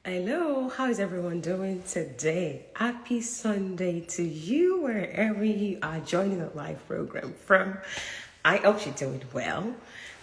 Hello, how is everyone doing today? Happy Sunday to you, wherever you are joining the live program from. I hope you're doing well.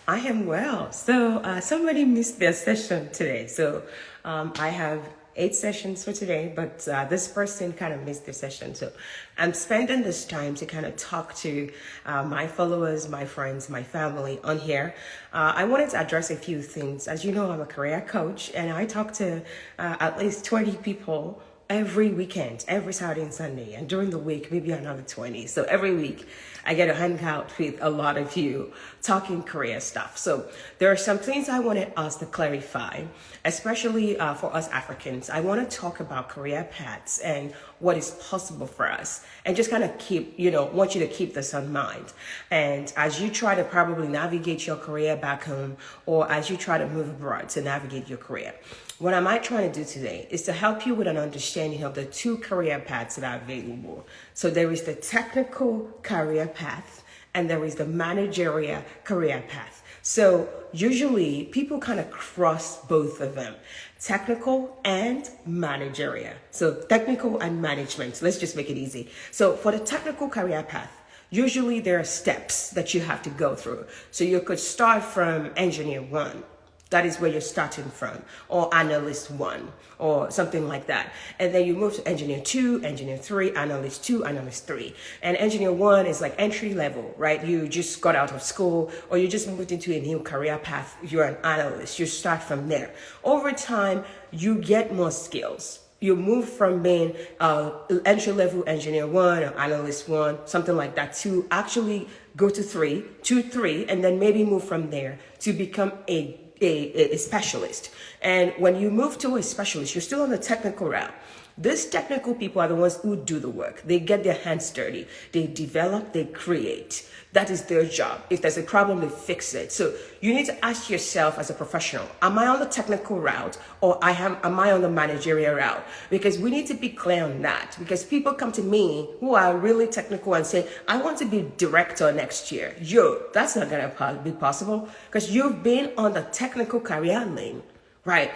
I am well. So somebody missed their session today. So I have 8 sessions for today, but this person kind of missed their session. So I'm spending this time to kind of talk to my followers, my friends, my family on here. I wanted to address a few things. As you know, I'm a career coach and I talk to at least 20 people every weekend, every Saturday and Sunday, and during the week, maybe another 20. So every week I get to hang out with a lot of you talking career stuff. So there are some things I wanted us to clarify, especially for us Africans. I want to talk about career paths and what is possible for us, and just kind of want you to keep this in mind. And as you try to probably navigate your career back home, or as you try to move abroad to navigate your career, what am I trying to do today is to help you with an understanding of the two career paths that are available. So there is the technical career path and there is the managerial career path. So usually people kind of cross both of them, technical and managerial. So technical and management. Let's just make it easy. So for the technical career path, usually there are steps that you have to go through. So you could start from engineer 1. That is where you're starting from, or analyst 1, or something like that. And then you move to engineer 2, engineer 3, analyst 2, analyst 3. And engineer 1 is like entry level, right? You just got out of school, or you just moved into a new career path. You're an analyst. You start from there. Over time, you get more skills. You move from being entry-level engineer 1 or analyst 1, something like that, to actually go to 3, and then maybe move from there to become a specialist. And when you move to a specialist, you're still on the technical route. These technical people are the ones who do the work. They get their hands dirty. They develop, they create. That is their job. If there's a problem, they fix it. So you need to ask yourself as a professional, am I on the technical route or am I on the managerial route? Because we need to be clear on that. Because people come to me who are really technical and say, I want to be director next year. That's not going to be possible because you've been on the technical career lane, right?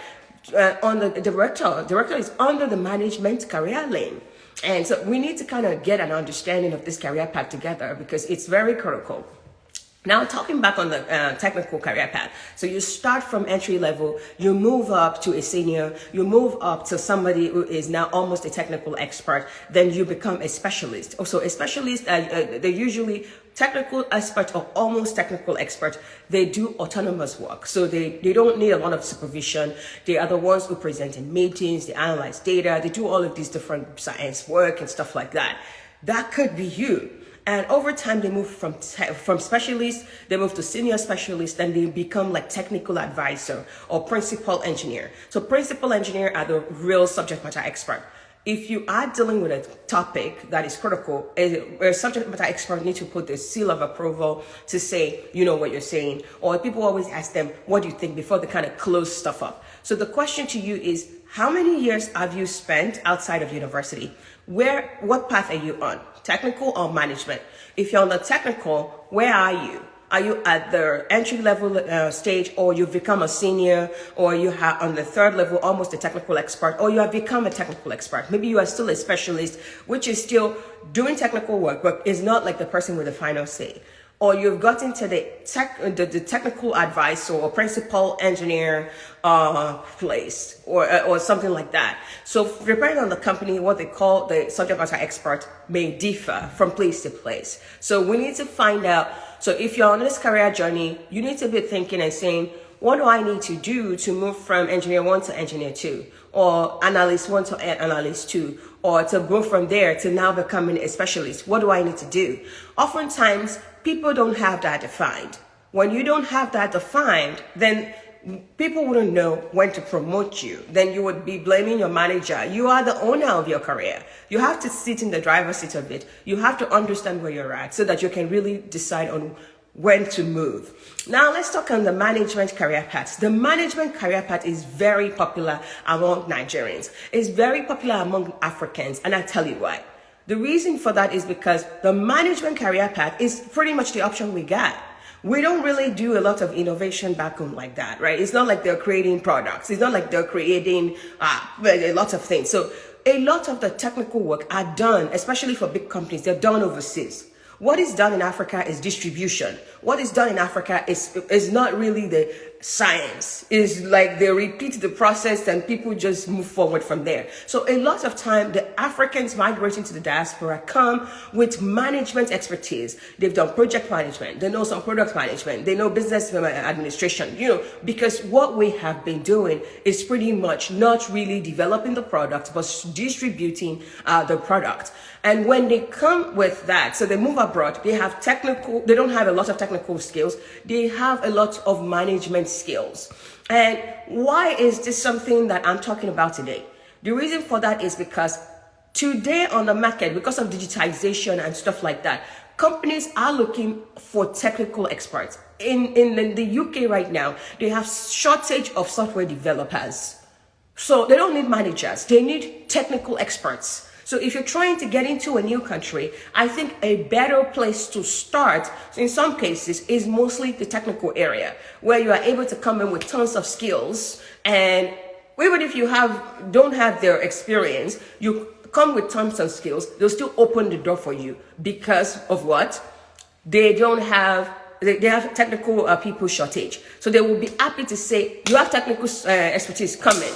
On the director is under the management career lane. And so we need to kind of get an understanding of this career path together because it's very critical. Now, talking back on the technical career path. So you start from entry level, you move up to a senior, you move up to somebody who is now almost a technical expert, then you become a specialist. Also, a specialist, they're usually technical expert or almost technical expert. They do autonomous work. So they don't need a lot of supervision. They are the ones who present in meetings, they analyze data, they do all of these different science work and stuff like that. That could be you. And over time, they move from specialist, they move to senior specialist, and they become like technical advisor or principal engineer. So principal engineer are the real subject matter expert. If you are dealing with a topic that is critical, a subject matter expert needs to put the seal of approval to say, you know what you're saying. Or people always ask them, what do you think, before they kind of close stuff up. So the question to you is, how many years have you spent outside of university? What path are you on? Technical or management? If you're on the technical, where are you? Are you at the entry level stage, or you've become a senior, or you are on the third level, almost a technical expert, or you have become a technical expert? Maybe you are still a specialist, which is still doing technical work, but is not like the person with the final say. Or you've gotten to the technical advisor or principal engineer place or something like that. So depending on the company, what they call the subject matter expert may differ from place to place. So we need to find out. So if you're on this career journey, you need to be thinking and saying, what do I need to do to move from engineer 1 to engineer 2, or analyst 1 to analyst 2, or to go from there to now becoming a specialist? What do I need to do? Oftentimes, people don't have that defined. When you don't have that defined, then people wouldn't know when to promote you. Then you would be blaming your manager. You are the owner of your career. You have to sit in the driver's seat of it. You have to understand where you're at so that you can really decide on when to move. Now let's talk on the management career path. The management career path is very popular among Nigerians. It's very popular among Africans, and I tell you why. The reason for that is because the management career path is pretty much the option we got. we don't really do a lot of innovation back home like that, right? It's not like they're creating products. It's not like they're creating a lot of things. So a lot of the technical work are done, especially for big companies, they're done overseas. What is done in Africa is distribution. What is done in Africa is not really the science. It's like they repeat the process and people just move forward from there. So a lot of time, the Africans migrating to the diaspora come with management expertise. They've done project management. They know some product management. They know business administration, because what we have been doing is pretty much not really developing the product, but distributing the product. And when they come with that, so they move abroad, they don't have a lot of technical skills. They have a lot of management skills. And why is this something that I'm talking about today? The reason for that is because today on the market, because of digitization and stuff like that, companies are looking for technical experts. In the UK right now, they have shortage of software developers. So they don't need managers. They need technical experts. So if you're trying to get into a new country, I think a better place to start, in some cases, is mostly the technical area, where you are able to come in with tons of skills. And even if you don't have their experience, you come with tons of skills, they'll still open the door for you because of what? They have technical people shortage. So they will be happy to say, you have technical expertise, come in.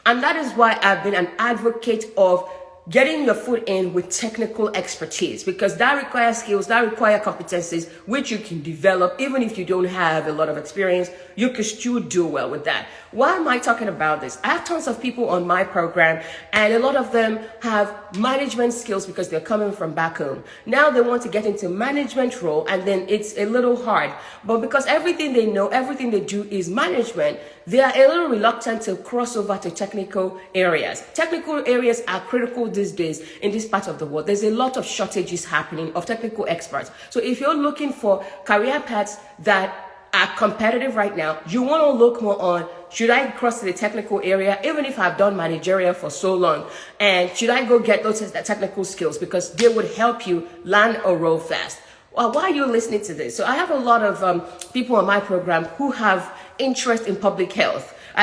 And that is why I've been an advocate of getting your foot in with technical expertise, because that requires skills, that requires competencies, which you can develop. Even if you don't have a lot of experience, you can still do well with that. Why am I talking about this? I have tons of people on my program, and a lot of them have management skills because they're coming from back home. Now they want to get into management role, and then it's a little hard. But because everything they know, everything they do is management, they are a little reluctant to cross over to technical areas. Technical areas are critical these days in this part of the world. There's a lot of shortages happening of technical experts. So if you're looking for career paths that are competitive right now, you want to look more on, should I cross to the technical area, even if I've done managerial for so long, and should I go get those technical skills, because they would help you land a role fast. Well, why are you listening to this? So I have a lot of people on my program who have interest in public health. I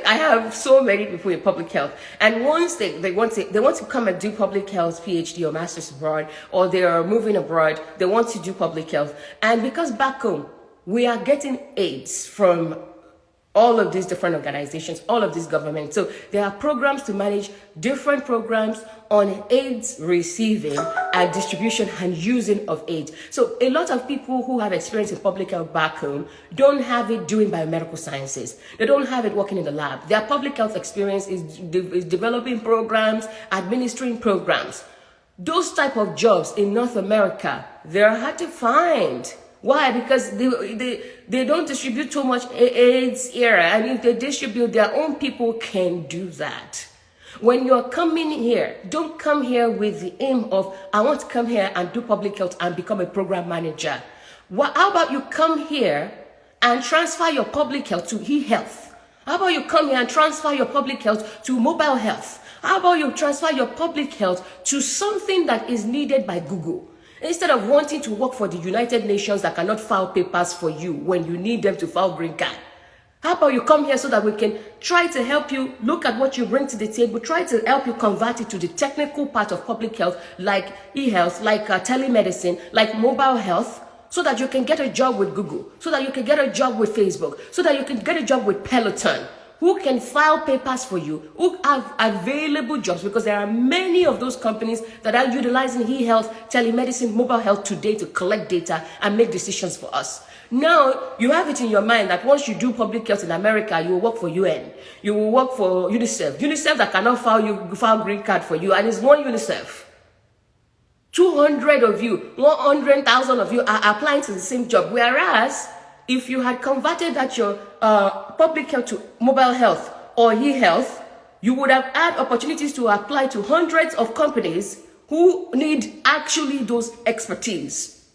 have so many people in public health, and once they want to come and do public health PhD or master's abroad, or they are moving abroad, they want to do public health. And because back home we are getting aids from all of these different organizations, all of these governments. So there are programs to manage different programs on aids receiving and distribution and using of aids. So a lot of people who have experience in public health back home don't have it doing biomedical sciences. They don't have it working in the lab. Their public health experience is developing programs, administering programs. Those type of jobs in North America, they're hard to find. Why? Because they don't distribute too much AIDS here, and if they distribute, their own people can do that. When you're coming here, don't come here with the aim of, I want to come here and do public health and become a program manager. How about you come here and transfer your public health to e-health? How about you come here and transfer your public health to mobile health? How about you transfer your public health to something that is needed by Google? Instead of wanting to work for the United Nations that cannot file papers for you when you need them to file green card. How about you come here so that we can try to help you look at what you bring to the table, try to help you convert it to the technical part of public health, like e-health, like telemedicine, like mobile health, so that you can get a job with Google, so that you can get a job with Facebook, so that you can get a job with Peloton, who can file papers for you, who have available jobs, because there are many of those companies that are utilizing e-health, telemedicine, mobile health today to collect data and make decisions for us. Now, you have it in your mind that once you do public health in America, you will work for UN, you will work for UNICEF. UNICEF that cannot file green card for you, and it's one UNICEF. 200 of you, 100,000 of you are applying to the same job, whereas if you had converted that your public health to mobile health or e-health, you would have had opportunities to apply to hundreds of companies who need actually those expertise.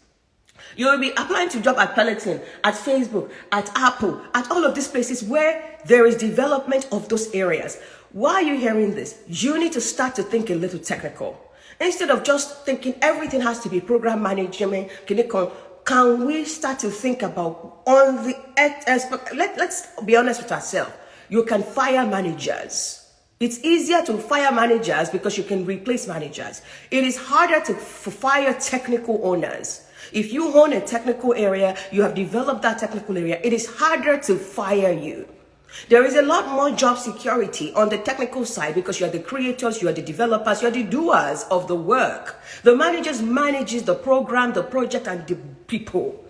You will be applying to job at Peloton, at Facebook, at Apple, at all of these places where there is development of those areas. Why are you hearing this? You need to start to think a little technical. Instead of just thinking everything has to be program management, can we start to think about on the let's be honest with ourselves. You can fire managers. It's easier to fire managers because you can replace managers. It is harder to fire technical owners. If you own a technical area, you have developed that technical area, it is harder to fire you. There is a lot more job security on the technical side because you are the creators, you are the developers, you are the doers of the work. The managers manages the program, the project, and the people.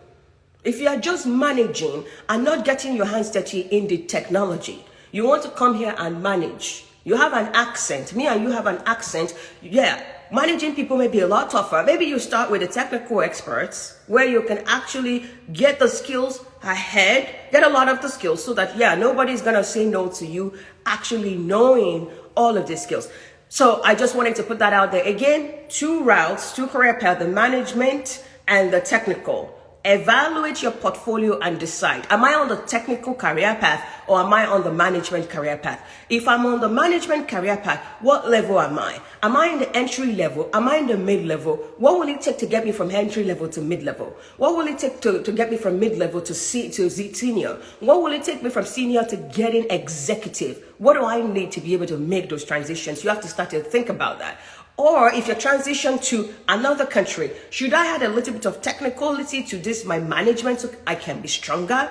If you are just managing and not getting your hands dirty in the technology, you want to come here and manage. You have an accent. Me and you have an accent. Yeah, managing people may be a lot tougher. Maybe you start with the technical experts where you can actually get the skills ahead, get a lot of the skills so that, yeah, nobody's going to say no to you actually knowing all of these skills. So I just wanted to put that out there. Again, two routes, two career paths, the management and the technical. Evaluate your portfolio and decide, am I on the technical career path or am I on the management career path? If I'm on the management career path, what level am I? Am I in the entry level? Am I in the mid-level? What will it take to get me from entry level to mid-level? What will it take to get me from mid-level to senior? What will it take me from senior to getting executive? What do I need to be able to make those transitions? You have to start to think about that. Or if you're transitioned to another country, should I add a little bit of technicality to this, my management, so I can be stronger?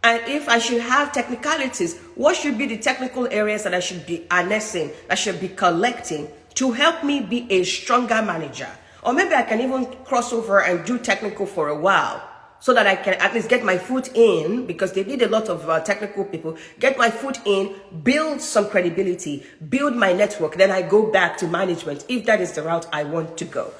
And if I should have technicalities, what should be the technical areas that I should be harnessing, I should be collecting to help me be a stronger manager? Or maybe I can even cross over and do technical for a while, so that I can at least get my foot in, because they need a lot of technical people, get my foot in, build some credibility, build my network, then I go back to management if that is the route I want to go.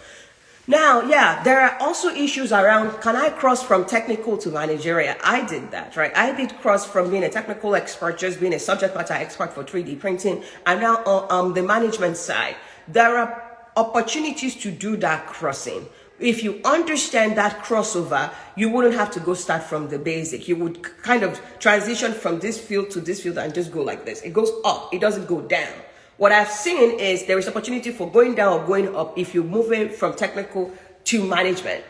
Now, yeah, there are also issues around, can I cross from technical to managerial? I did that, right? I did cross from being a technical expert, just being a subject matter expert for 3D printing, and now on the management side. There are opportunities to do that crossing. If you understand that crossover, you wouldn't have to go start from the basic. You would kind of transition from this field to this field and just go like this. It goes up, it doesn't go down. What I've seen is there is opportunity for going down or going up if you're moving from technical to management.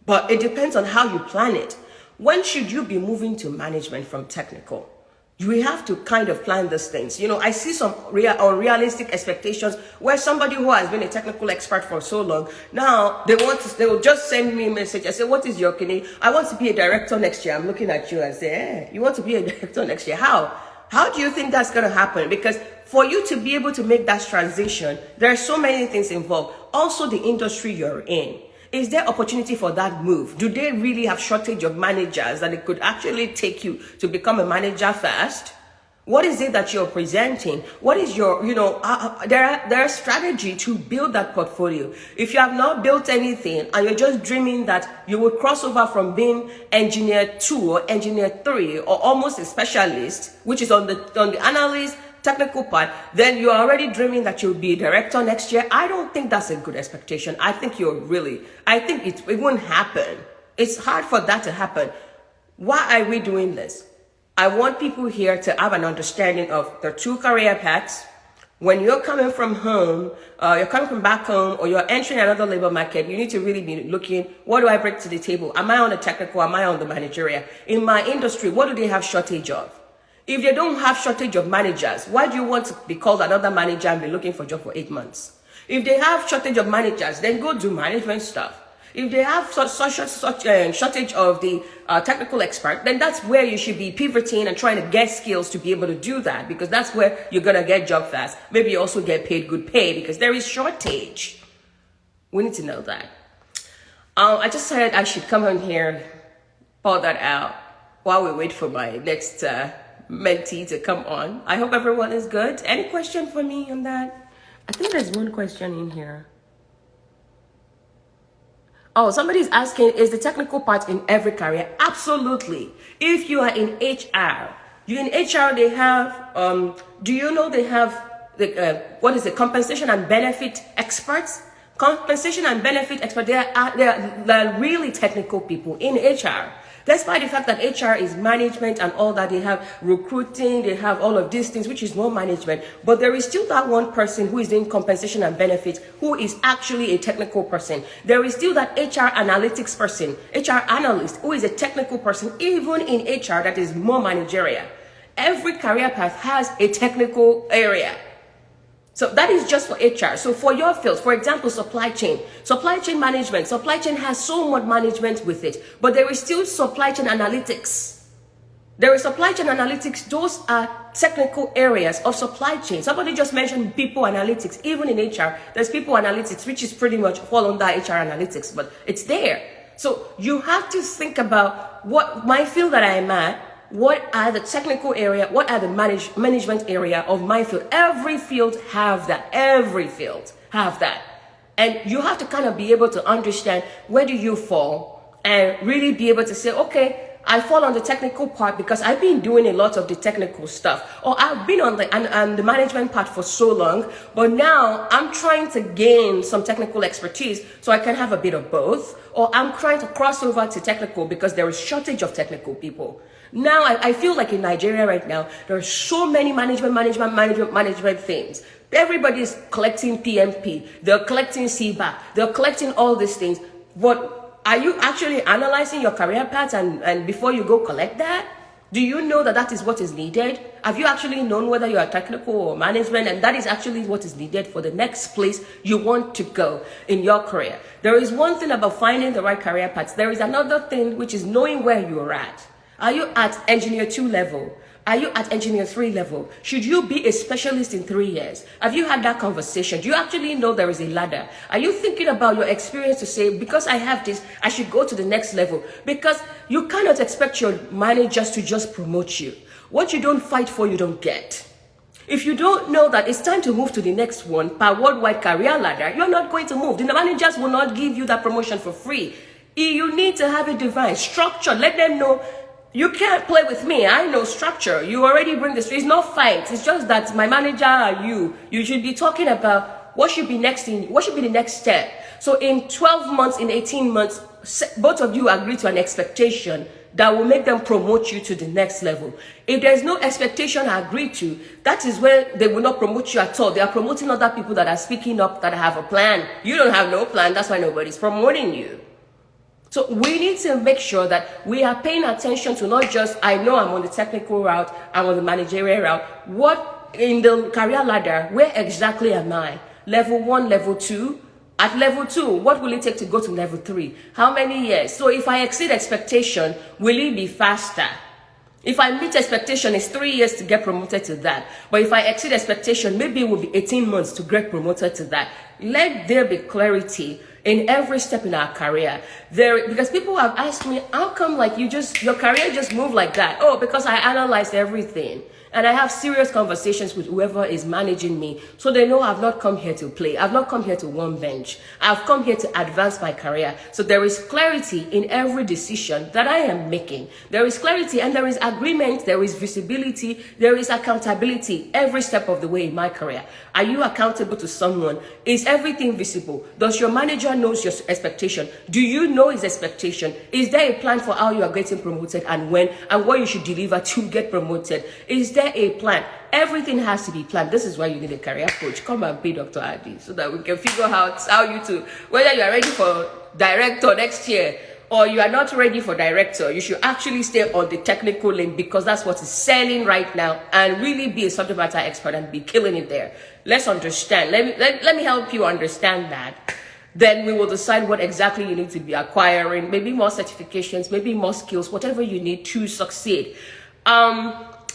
But it depends on how you plan it. When should you be moving to management from technical? We have to kind of plan these things. You know, I see some unrealistic expectations where somebody who has been a technical expert for so long, now they will just send me a message. I say, what is your opinion? I want to be a director next year. I'm looking at you and say, you want to be a director next year? How? How do you think that's going to happen? Because for you to be able to make that transition, there are so many things involved. Also the industry you're in. Is there opportunity for that move? Do they really have shortage of managers that it could actually take you to become a manager fast? What is it that you're presenting? What is your, their strategy to build that portfolio? If you have not built anything and you're just dreaming that you will cross over from being engineer 2 or engineer 3 or almost a specialist, which is on the analyst, technical part, then you're already dreaming that you'll be a director next year. I don't think that's a good expectation. I think it won't happen. It's hard for that to happen. Why are we doing this? I want people here to have an understanding of the two career paths. When you're coming from home, you're coming from back home, or you're entering another labor market, you need to really be looking, what do I bring to the table? Am I on the technical? Am I on the managerial? In my industry, what do they have shortage of? If they don't have shortage of managers, why do you want to be called another manager and be looking for a job for 8 months? If they have shortage of managers, then go do management stuff. If they have such shortage of the technical expert, then that's where you should be pivoting and trying to get skills to be able to do that, because that's where you're going to get job fast. Maybe you also get paid good pay because there is shortage. We need to know that. I just said I should come on here, pour that out while we wait for my next mentee to come on. I hope everyone is good. Any question for me on that? I think there's one question in here. Oh, somebody's asking, is the technical part in every career? Absolutely. If you are in HR, they have, do you know they have, the compensation and benefit experts? Compensation and benefit experts, they are really technical people in HR. Despite the fact that HR is management and all that, they have recruiting, they have all of these things, which is more management, but there is still that one person who is doing compensation and benefits, who is actually a technical person. There is still that HR analytics person, HR analyst, who is a technical person, even in HR that is more managerial. Every career path has a technical area. So that is just for HR. So for your field, for example, supply chain management, supply chain has so much management with it, but there is still supply chain analytics. There is supply chain analytics. Those are technical areas of supply chain. Somebody just mentioned people analytics. Even in HR, there's people analytics, which is pretty much fall under HR analytics, but it's there. So you have to think about what my field that I am at, what are the technical area, what are the management area of my field. Every field have that. Every field have that. And you have to kind of be able to understand where do you fall and really be able to say, okay, I fall on the technical part because I've been doing a lot of the technical stuff, or I've been on the management part for so long, but now I'm trying to gain some technical expertise so I can have a bit of both, or I'm trying to cross over to technical because there is shortage of technical people. Now, I feel like in Nigeria right now, there are so many management things. Everybody's collecting PMP, they're collecting CBAC, they're collecting all these things. But are you actually analyzing your career path and before you go collect that? Do you know that that is what is needed? Have you actually known whether you are technical or management, and that is actually what is needed for the next place you want to go in your career? There is one thing about finding the right career path. There is another thing, which is knowing where you are at. Are you at engineer 2 level? Are you at engineer 3 level? Should you be a specialist in 3 years? Have you had that conversation? Do you actually know there is a ladder? Are you thinking about your experience to say, because I have this, I should go to the next level? Because you cannot expect your managers to just promote you. What you don't fight for, you don't get. If you don't know that it's time to move to the next one per worldwide career ladder, you're not going to move. The managers will not give you that promotion for free. You need to have a defined structure. Let them know, you can't play with me. I know structure. You already bring this. It's not fight. It's just that my manager are you. You should be talking about what should be next what should be the next step. So in 12 months, in 18 months, both of you agree to an expectation that will make them promote you to the next level. If there's no expectation agreed to, that is where they will not promote you at all. They are promoting other people that are speaking up, that have a plan. You don't have no plan. That's why nobody's promoting you. So we need to make sure that we are paying attention to not just, I know I'm on the technical route, I'm on the managerial route. What in the career ladder, where exactly am I? Level 1, level 2? At level 2, what will it take to go to level 3? How many years? So if I exceed expectation, will it be faster? If I meet expectation, it's 3 years to get promoted to that. But if I exceed expectation, maybe it will be 18 months to get promoted to that. Let there be clarity in every step in our career. Because people have asked me, how come like your career just moved like that? Oh, because I analyzed everything. And I have serious conversations with whoever is managing me, so they know I've not come here to play. I've not come here to one bench. I've come here to advance my career. So there is clarity in every decision that I am making. There is clarity and there is agreement, there is visibility, there is accountability every step of the way in my career. Are you accountable to someone? Is everything visible? Does your manager know your expectation? Do you know his expectation? Is there a plan for how you are getting promoted and when and what you should deliver to get promoted? Is there a plan? Everything has to be planned. This is why you need a career coach. Come and pay Dr. Adi so that we can figure out how you to, whether you are ready for director next year or you are not ready for director, you should actually stay on the technical lane because that's what is selling right now and really be a subject matter expert and be killing it there. Let's understand. Let me help you understand that. Then we will decide what exactly you need to be acquiring, maybe more certifications, maybe more skills, whatever you need to succeed.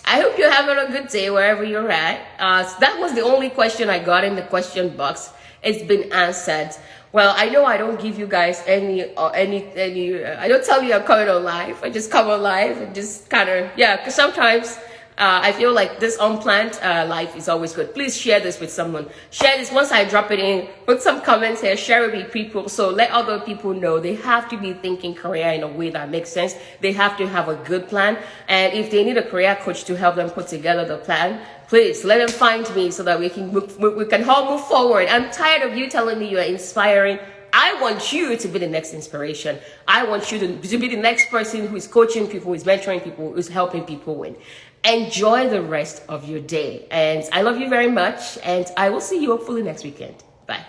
I hope you're having a good day wherever you're at. That was the only question I got in the question box. It's been answered. Well, I know I don't give you guys any, I don't tell you I'm coming on live. I just come on live and just kind of, because sometimes I feel like this unplanned life is always good. Please share this with someone. Share this once I drop it in. Put some comments here. Share it with people. So let other people know they have to be thinking career in a way that makes sense. They have to have a good plan. And if they need a career coach to help them put together the plan, please let them find me so that we can all move forward. I'm tired of you telling me you are inspiring. I I want you to be the next inspiration. I want you to be the next person who is coaching people, who is mentoring people, who's helping people win. Enjoy the rest of your day. And I love you very much. And I will see you hopefully next weekend. Bye.